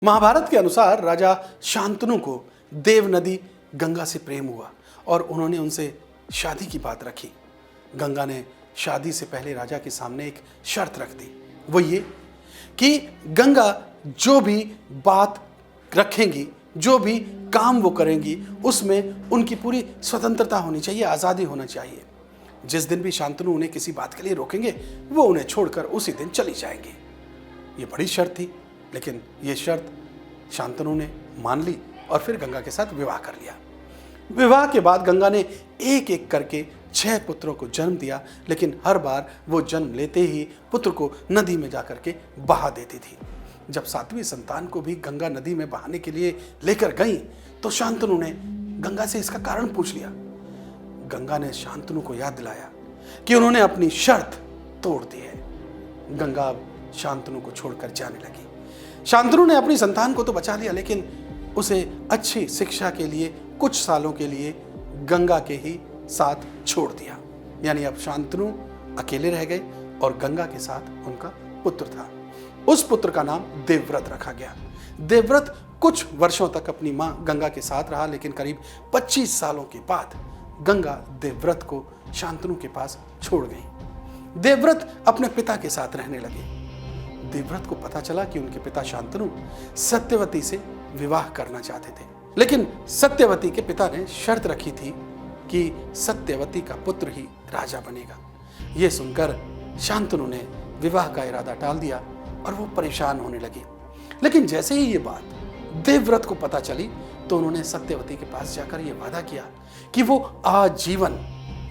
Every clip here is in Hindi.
महाभारत के अनुसार राजा शांतनु को देव नदी गंगा से प्रेम हुआ और उन्होंने उनसे शादी की बात रखी। गंगा ने शादी से पहले राजा के सामने एक शर्त रख दी, वो ये कि गंगा जो भी बात रखेंगी, जो भी काम वो करेंगी, उसमें उनकी पूरी स्वतंत्रता होनी चाहिए, आज़ादी होना चाहिए। जिस दिन भी शांतनु उन्हें किसी बात के लिए रोकेंगे, वो उन्हें छोड़कर उसी दिन चली जाएंगी। ये बड़ी शर्त थी, लेकिन ये शर्त शांतनु ने मान ली और फिर गंगा के साथ विवाह कर लिया। विवाह के बाद गंगा ने एक एक करके 6 पुत्रों को जन्म दिया, लेकिन हर बार वो जन्म लेते ही पुत्र को नदी में जाकर के बहा देती थी। जब 7वीं संतान को भी गंगा नदी में बहाने के लिए लेकर गई तो शांतनु ने गंगा से इसका कारण पूछ लिया। गंगा ने शांतनु को याद दिलाया कि उन्होंने अपनी शर्त तोड़ दी है। गंगा अब शांतनु को छोड़कर जाने लगी। शांतनु ने अपनी संतान को तो बचा लिया, लेकिन उसे अच्छी शिक्षा के लिए कुछ सालों के लिए गंगा के ही साथ छोड़ दिया। यानी अब शांतनु अकेले रह गए और गंगा के साथ उनका पुत्र था। उस पुत्र का नाम देवव्रत रखा गया। देवव्रत कुछ वर्षों तक अपनी मां गंगा के साथ रहा, लेकिन करीब 25 सालों के बाद गंगा देवव्रत को शांतनु के पास छोड़ गई। देवव्रत अपने पिता के साथ रहने लगे। देवव्रत को पता चला कि उनके पिता शांतनु सत्यवती से विवाह करना चाहते थे, लेकिन सत्यवती के पिता ने शर्त रखी थी कि सत्यवती का पुत्र ही राजा बनेगा। यह सुनकर शांतनु ने विवाह का इरादा टाल दिया और वो परेशान होने लगी। लेकिन जैसे ही ये बात देवव्रत को पता चली तो उन्होंने सत्यवती के पास जाकर यह वादा किया कि वो आजीवन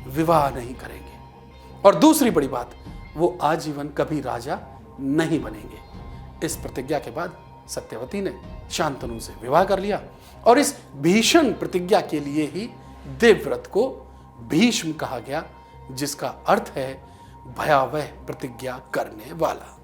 विवाह नहीं करेंगे और दूसरी बड़ी बात, वो आजीवन कभी राजा नहीं बनेंगे। इस प्रतिज्ञा के बाद सत्यवती ने शांतनु से विवाह कर लिया और इस भीषण प्रतिज्ञा के लिए ही देवव्रत को भीष्म कहा गया, जिसका अर्थ है भयावह प्रतिज्ञा करने वाला।